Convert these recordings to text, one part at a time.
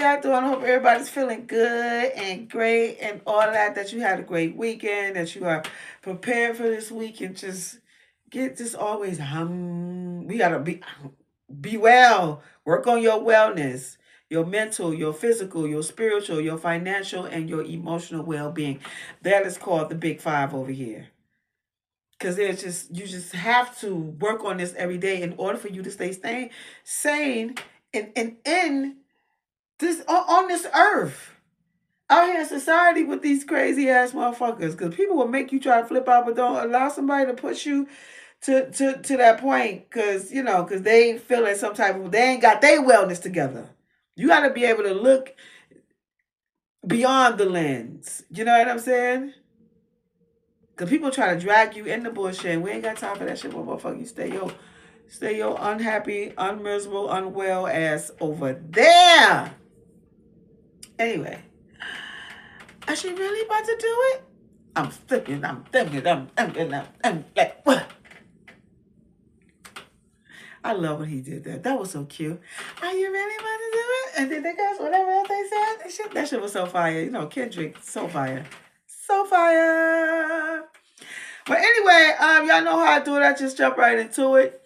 y'all doing? I hope everybody's feeling good and great and all that you had a great weekend, that you are prepared for this week and just get this always we gotta be well. Work on your wellness, your mental, your physical, your spiritual, your financial, and your emotional well-being. That is called the big five over here. Because you just have to work on this every day in order for you to stay sane and in this on this earth. Out here in society with these crazy ass motherfuckers. Because people will make you try to flip out, but don't allow somebody to push you to that point. Because, because they ain't feeling some type of, they ain't got their wellness together. You got to be able to look beyond the lens. You know what I'm saying? Because people try to drag you in the bullshit. And we ain't got time for that shit, motherfucker. You stay your unhappy, unmiserable, unwell ass over there. Anyway. Is she really about to do it? I'm thinking, like, what? I love when he did that. That was so cute. Are you really about to do it? And then they guys, whatever else they said, that shit was so fire. Kendrick, so fire. So fire. But anyway, y'all know how I do it. I just jump right into it.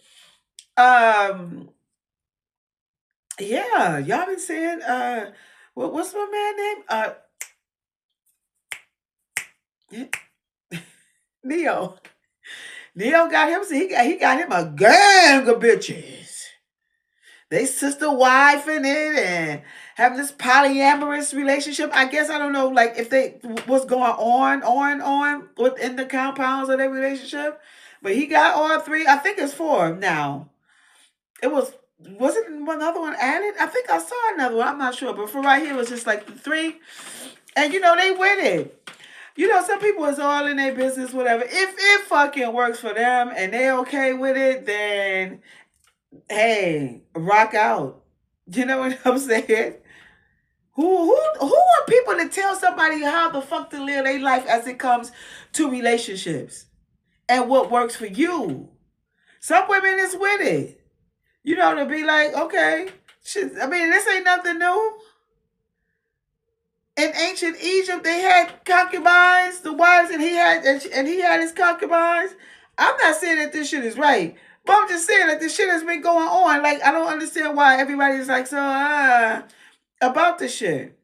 Yeah, y'all been saying, what's my man name? NeYo. NeYo got him, he got him a gang of bitches. They sister wife in it and having this polyamorous relationship. I guess I don't know, like if what's going on within the compounds of their relationship. But he got all three. I think it's four now. Wasn't another one added? I think I saw another one. I'm not sure, but for right here it was just like the three. And they with it. Some people is all in their business, whatever. If it fucking works for them and they okay with it, then hey, rock out. You know what I'm saying? Who are people to tell somebody how the fuck to live their life as it comes to relationships and what works for you? Some women is with it. To be like, okay, shit, I mean, this ain't nothing new. In ancient Egypt, they had concubines, the wives, and he had his concubines. I'm not saying that this shit is right, but I'm just saying that this shit has been going on. Like, I don't understand why everybody's like so about this shit.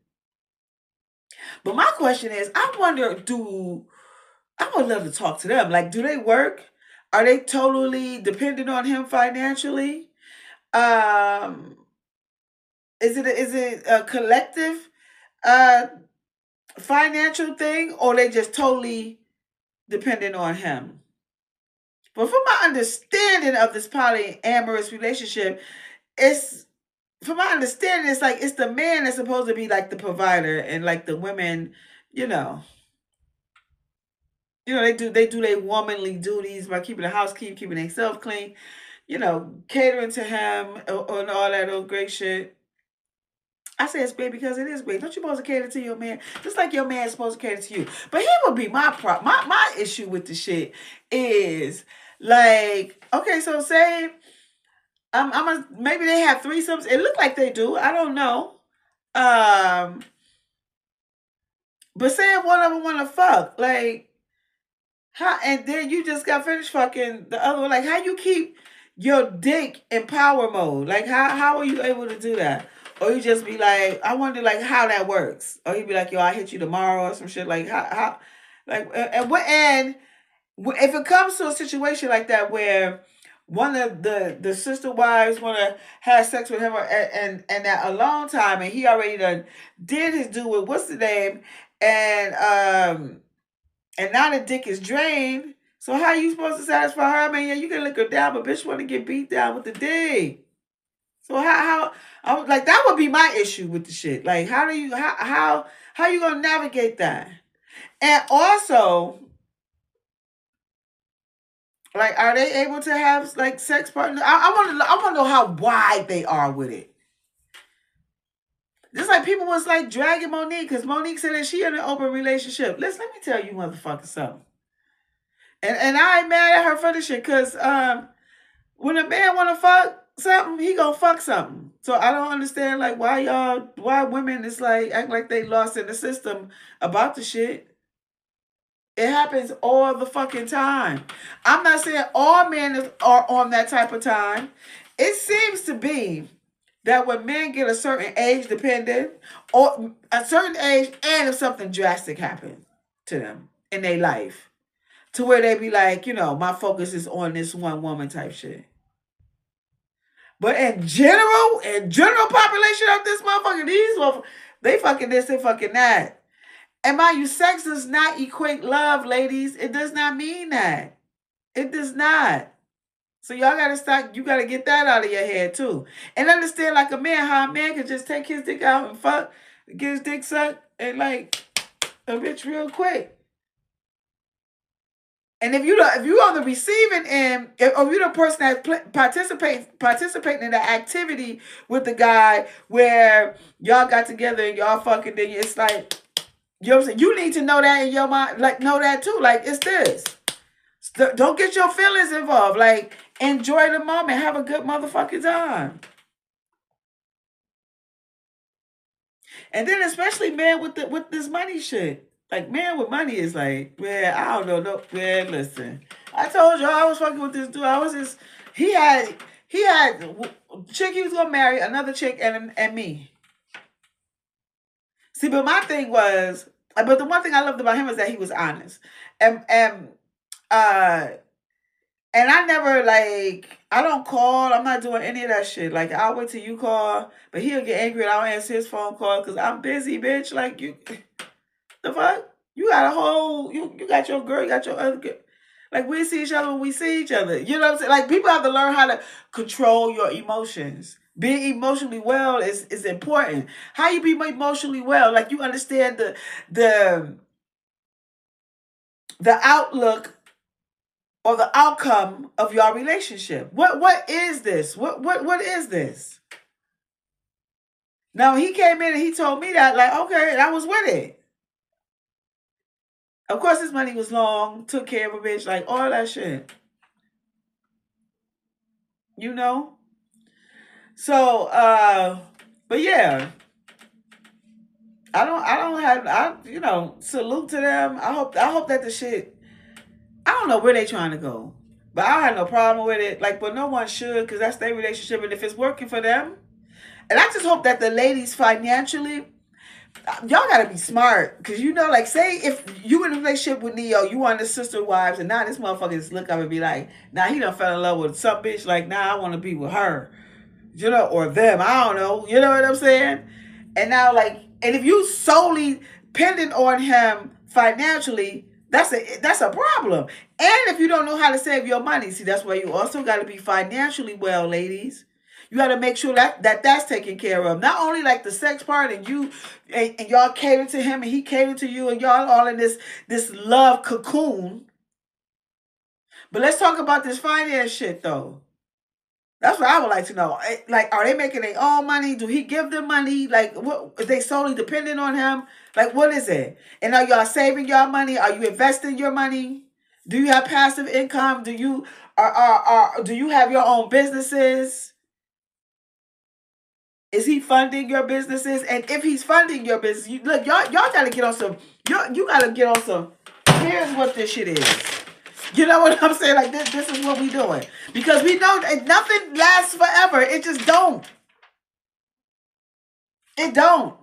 But my question is, I wonder, I would love to talk to them. Like, do they work? Are they totally dependent on him financially? Is it a collective financial thing, or they just totally dependent on him? But from my understanding of this polyamorous relationship, from my understanding, it's like it's the man that's supposed to be like the provider, and like the women, they do their womanly duties by keeping the house clean, keeping themselves clean, catering to him and all that old great shit. I say it's great because it is great. Don't you supposed to cater to your man just like your man's supposed to cater to you? But here would be my issue with the shit is like, okay, so say maybe they have threesomes. It looked like they do. I don't know. But say if one of them want to fuck, like, how? And then you just got finished fucking the other one. Like, how you keep your dick in power mode? Like, how are you able to do that? Or you just be like, I wonder like how that works. Or he'd be like, yo, I hit you tomorrow or some shit. Like how like and if it comes to a situation like that where one of the sister wives want to have sex with him and that alone time, and he already done did his do with what's the name, and now the dick is drained. So how are you supposed to satisfy her? I mean, yeah, you can lick her down, but bitch want to get beat down with the dick. So how I was like, that would be my issue with the shit. Like, how you gonna navigate that? And also, like, are they able to have like sex partners? I want to know how wide they are with it. Just like people was like dragging Monique because Monique said that she in an open relationship. Let me tell you motherfuckers something. And I ain't mad at her for this shit because when a man want to fuck something, he gonna fuck something. So I don't understand like why women is like act like they lost in the system about the shit. It happens all the fucking time. I'm not saying all men are on that type of time. It seems to be that when men get a certain age dependent or a certain age and if something drastic happens to them in their life to where they be like, my focus is on this one woman type shit. But in general population of this motherfucker, these motherfuckers, they fucking this, they fucking that. And mind you, sex does not equate love, ladies. It does not mean that. It does not. So y'all gotta stop. You gotta get that out of your head too, and understand like a man, how a man can just take his dick out and fuck, get his dick sucked, and like a bitch real quick. And if you on the receiving end, or you the person that's participating in the activity with the guy where y'all got together and y'all fucking, then it's like, you know what I'm saying? You need to know that in your mind, like know that too. Like it's this. Don't get your feelings involved. Like enjoy the moment, have a good motherfucking time. And then especially man with this money shit. Like man with money is like, man, I don't know, no, man. Listen, I told you I was fucking with this dude. I was just he had chick he was gonna marry, another chick, and me. See, but my thing was, but the one thing I loved about him is that he was honest, and uh. And I never I don't call. I'm not doing any of that shit. Like I'll wait till you call, but he'll get angry and I don't answer his phone call because I'm busy, bitch. Like you, the fuck? You got a whole you got your girl, you got your other girl. Like we see each other when we see each other. You know what I'm saying? Like people have to learn how to control your emotions. Being emotionally well is important. How you be emotionally well? Like you understand the outlook or the outcome of your relationship. What is this? What is this? Now he came in and he told me that, like, okay, and I was with it. Of course his money was long, took care of a bitch, like all that shit. You know? So but yeah. Salute to them. I hope that the shit, I don't know where they trying to go. But I have no problem with it. Like, but no one should, because that's their relationship. And if it's working for them, and I just hope that the ladies financially, y'all gotta be smart. Because like, say if you in a relationship with NeYo, you want the sister wives, and now this motherfucker just look up and be like, nah, he done fell in love with some bitch, like, nah, I want to be with her. Or them, I don't know. You know what I'm saying? And now, like, and if you solely dependent on him financially, that's a problem. And if you don't know how to save your money, see, that's why you also got to be financially well, ladies. You got to make sure that's taken care of. Not only like the sex part, and you and y'all cater to him, and he cater to you, and y'all all in this love cocoon. But let's talk about this finance shit, though. That's what I would like to know. Like, are they making their own money? Do he give them money? Like, what, are they solely dependent on him? Like, what is it? And are y'all saving your money? Are you investing your money? Do you have passive income? Do you do you have your own businesses? Is he funding your businesses? And if he's funding your business, y'all gotta get on some. You gotta get on some. Here's what this shit is. You know what I'm saying? Like this is what we doing. Because we know that nothing lasts forever. It just don't. It don't.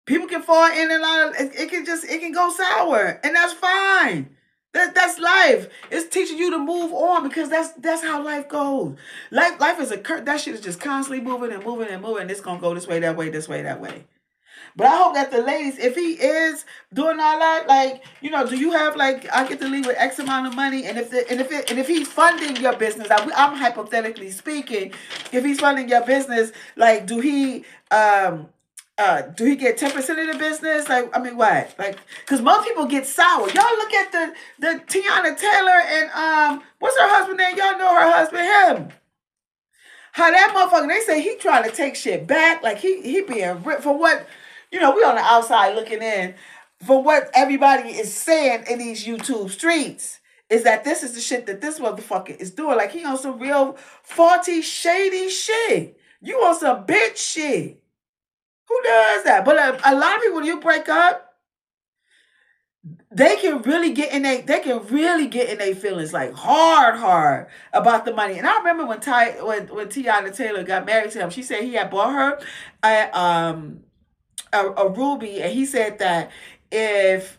People can fall in and out of it can go sour. And that's fine. That's life. It's teaching you to move on because that's how life goes. Life is that shit is just constantly moving and moving and moving. It's gonna go this way, that way, this way, that way. But I hope that the ladies, if he is doing all that, like, do you have like, I get to leave with X amount of money, and if he's funding your business, I'm hypothetically speaking, if he's funding your business, like, do he get 10% of the business? Like, I mean, what? Like, because most people get sour. Y'all look at the Tiana Taylor and what's her husband name? Y'all know her husband, him. How that motherfucker? They say he trying to take shit back. Like he being ripped for what. We on the outside looking in for what everybody is saying in these YouTube streets. is that this is the shit that this motherfucker is doing. Like, he on some real faulty, shady shit. You on some bitch shit. Who does that? But a lot of people, when you break up, they can really get in their feelings, like hard about the money. And I remember when Tiana Taylor got married to him, she said he had bought her a ruby, and he said that if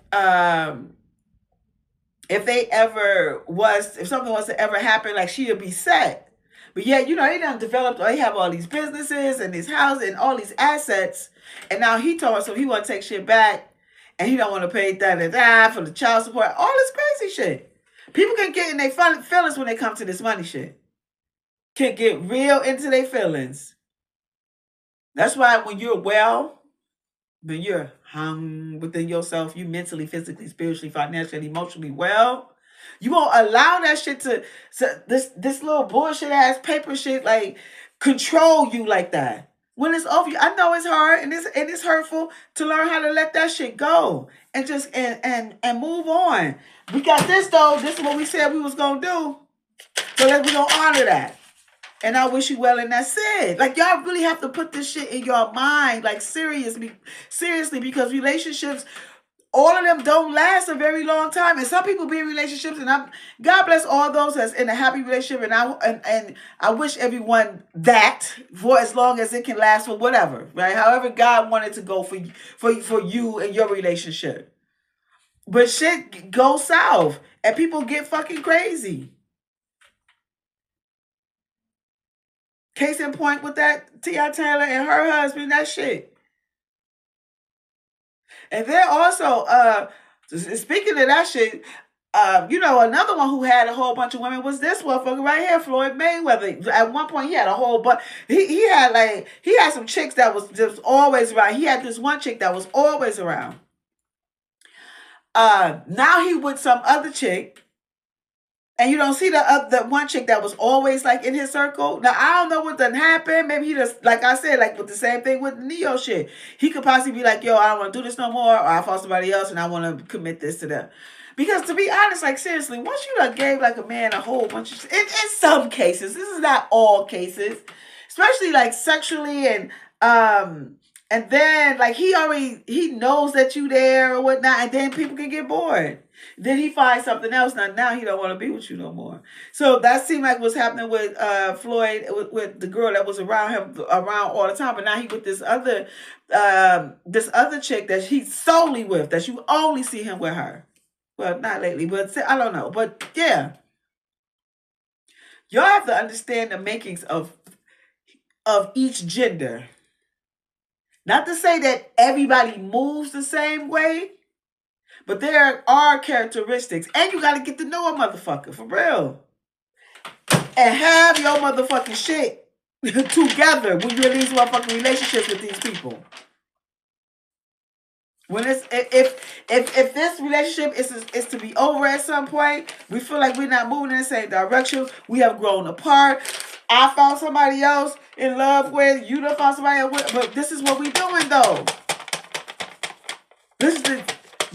if something was to ever happen, like, she would be set. But yet, they done developed, or they have all these businesses and these houses and all these assets, and now he told us so he want to take shit back, and he don't want to pay that for the child support, all this crazy shit. People can get in their feelings when they come to this money shit. Can get real into their feelings. That's why when you're well, when you're hung within yourself, you mentally, physically, spiritually, financially, emotionally well, you won't allow that shit to this little bullshit ass paper shit, like, control you like that. When it's over, I know it's hard and it's hurtful to learn how to let that shit go and just and move on. We got this though. This is what we said we was gonna do. So we gonna honor that. And I wish you well, and that's it. Like, y'all really have to put this shit in your mind, like, seriously, because relationships, all of them don't last a very long time. And some people be in relationships, and God bless all those that's in a happy relationship, and I wish everyone that for as long as it can last, for whatever, right? However God wanted to go for you and your relationship. But shit goes south, and people get fucking crazy. Case in point with that T.I. Taylor and her husband, that shit. And then also, speaking of that shit, another one who had a whole bunch of women was this motherfucker right here, Floyd Mayweather. At one point, he had a whole bunch. He had some chicks that was just always around. He had this one chick that was always around. Now he with some other chick. And you don't see the one chick that was always, like, in his circle. Now, I don't know what done happened. Maybe he just, like I said, like with the same thing with the NeYo shit. He could possibly be like, yo, I don't want to do this no more. Or I found somebody else and I want to commit this to them. Because to be honest, like, seriously, once you done gave, like, a man a whole bunch of shit, in some cases, this is not all cases, especially, like, sexually and then, like, he knows that you there or whatnot, and then people can get bored. Then he finds something else. Now he don't want to be with you no more. So that seemed like what's happening with Floyd, with the girl that was around all the time. But now he with this other chick that he's solely with, that you only see him with her. Well, not lately, but I don't know. But yeah, y'all have to understand the makings of each gender. Not to say that everybody moves the same way, but there are characteristics. And you got to get to know a motherfucker, for real. And have your motherfucking shit together when you're in these motherfucking relationships with these people. When if this relationship is to be over at some point, we feel like we're not moving in the same direction. We have grown apart. I found somebody else in love with. You done found somebody else with. But this is what we doing, though. This is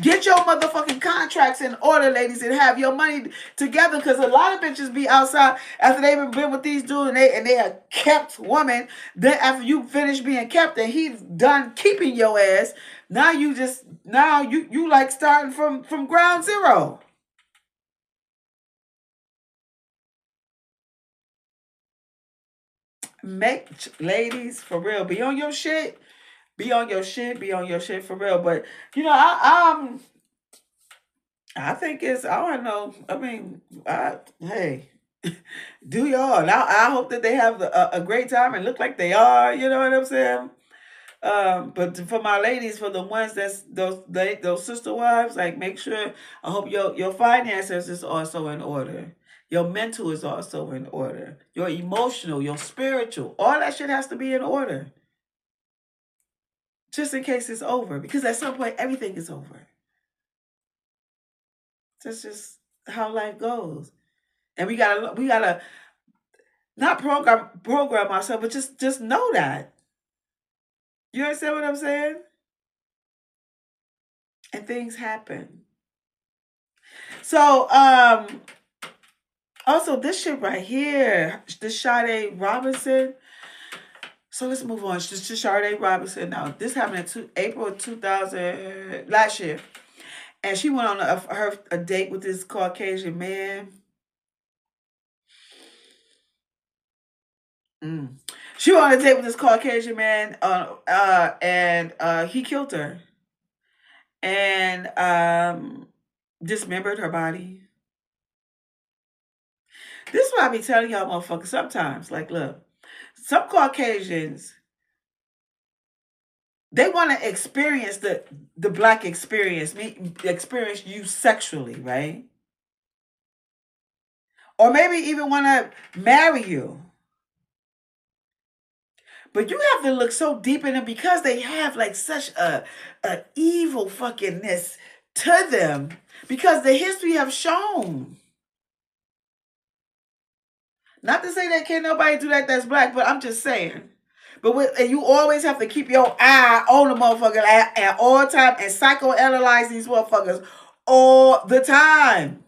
get your motherfucking contracts in order, ladies, and have your money together. Because a lot of bitches be outside after they've been with these dudes and they are kept woman. Then after you finish being kept and he's done keeping your ass, now you like starting from ground zero. Ladies, for real, be on your shit. Be on your shit for real. But I think it's, I don't know. I mean, hey, do y'all. Now, I hope that they have a great time and look like they are. You know what I'm saying? But for my ladies, for the ones that's those sister wives, like, make sure, I hope your finances is also in order. Your mental is also in order. Your emotional, your spiritual, all that shit has to be in order. Just in case it's over. Because at some point, everything is over. That's just how life goes. And we gotta not program ourselves, but just know that. You understand what I'm saying? And things happen. So, also this shit right here, the Sade Robinson. So let's move on. This is Sade Robinson. Now, this happened in April of 2000, last year. And she went on a date with this Caucasian man. Mm. She went on a date with this Caucasian man, and he killed her and dismembered her body. This is what I be telling y'all motherfuckers sometimes. Like, look, some Caucasians, they want to experience the black experience, experience you sexually, right? Or maybe even want to marry you. But you have to look so deep in them because they have like such a evil fuckingness to them because the history have shown. Not to say that can't nobody do that's black, but I'm just saying. And you always have to keep your eye on the motherfucker at all time and psychoanalyze these motherfuckers all the time.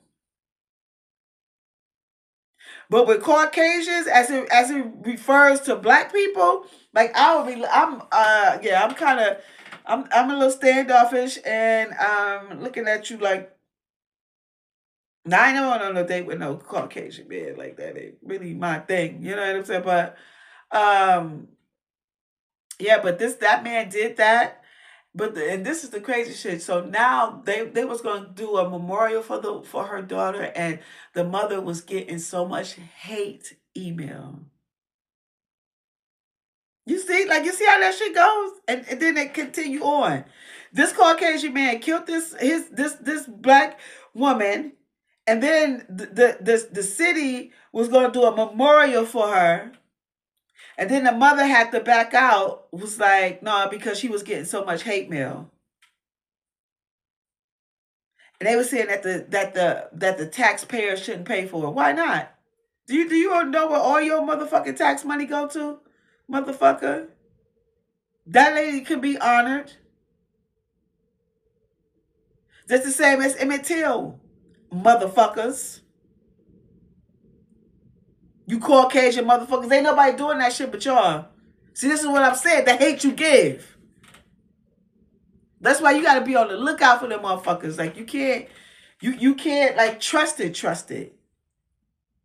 But with Caucasians, as it refers to black people, like I'm a little standoffish and looking at you like, now I never on no date with no Caucasian man like that. Ain't really my thing, you know what I'm saying? But yeah, but that man did that. And this is the crazy shit. So now they was gonna do a memorial for her daughter, and the mother was getting so much hate email. You see how that shit goes, and then they continue on. This Caucasian man killed this black woman, and then the city was gonna do a memorial for her. And then the mother had to back out, was like, no, because she was getting so much hate mail. And they were saying that the taxpayers shouldn't pay for it. Why not? Do you know where all your motherfucking tax money go to? Motherfucker. That lady could be honored. Just the same as Emmett Till. Motherfuckers. You Caucasian motherfuckers. Ain't nobody doing that shit but y'all. See, this is what I'm saying. The hate you give. That's why you got to be on the lookout for them motherfuckers. Like you can't like trust it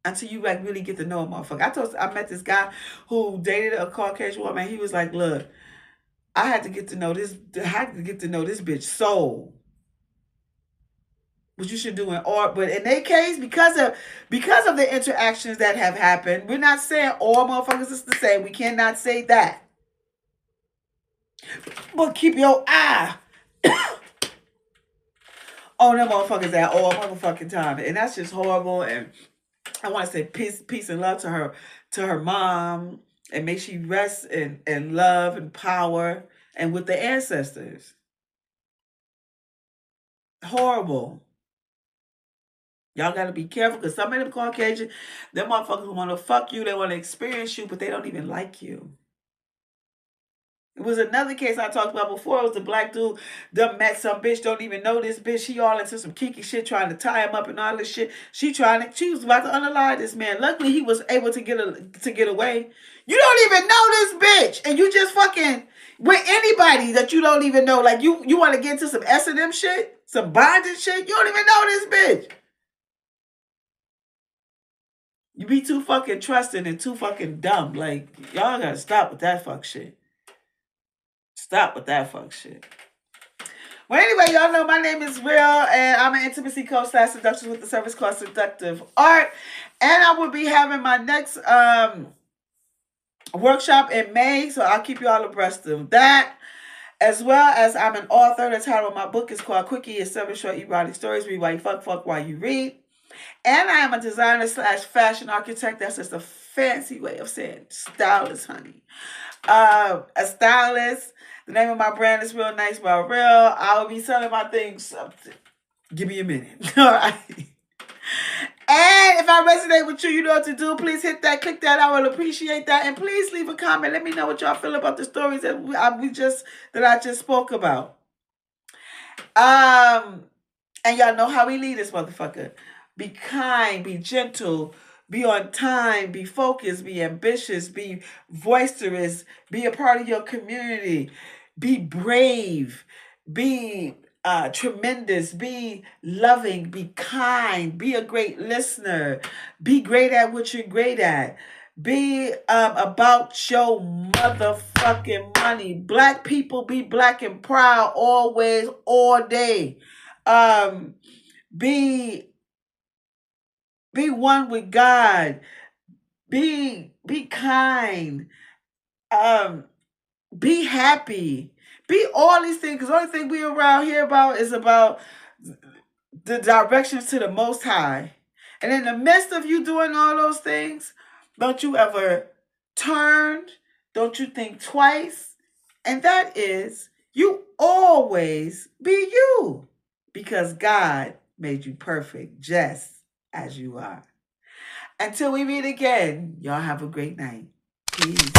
until you like really get to know a motherfucker. I met this guy who dated a Caucasian woman. He was like, look, I had to get to know this bitch soul. What you should do in art, but in their case, because of the interactions that have happened, we're not saying all motherfuckers is the same. We cannot say that. But keep your eye on them motherfuckers at all motherfucking time. And that's just horrible. And I want to say peace and love to her mom, and may she rest in love and power and with the ancestors. Horrible. Y'all got to be careful because some of them Caucasian, them motherfuckers want to fuck you. They want to experience you, but they don't even like you. It was another case I talked about before. It was the black dude that met some bitch, don't even know this bitch. She all into some kinky shit, trying to tie him up and all this shit. She was about to unalive this man. Luckily, he was able to get away. You don't even know this bitch, and you just fucking with anybody that you don't even know. Like you want to get into some S&M shit, some bondage shit. You don't even know this bitch. You be too fucking trusting and too fucking dumb. Like y'all gotta stop with that fuck shit. Stop with that fuck shit. Well, anyway, y'all know my name is Real, and I'm an intimacy coach / seduction with the service called Seductive ArT. And I will be having my next workshop in May, so I'll keep you all abreast of that. As well as I'm an author. The title of my book is called Quickie is 7 Short Erotic Stories. Read while you fuck while you read. And I am a designer / fashion architect. That's just a fancy way of saying stylist, honey. A stylist. The name of my brand is Real Nice by Real. I will be selling my things. Give me a minute. All right. And if I resonate with you, you know what to do. Please hit that, click that. I will appreciate that. And please leave a comment. Let me know what y'all feel about the stories that I just spoke about. And y'all know how we lead this motherfucker. Be kind, be gentle, be on time, be focused, be ambitious, be boisterous, be a part of your community, be brave, be tremendous, be loving, be kind, be a great listener, be great at what you're great at. Be about your motherfucking money. Black people be black and proud always, all day. Be one with God. Be kind. Be happy. Be all these things. Because the only thing we around here about is about the directions to the Most High. And in the midst of you doing all those things, don't you ever turn, don't you think twice. And that is, you always be you. Because God made you perfect just as you are. Until we meet again, y'all have a great night. Peace.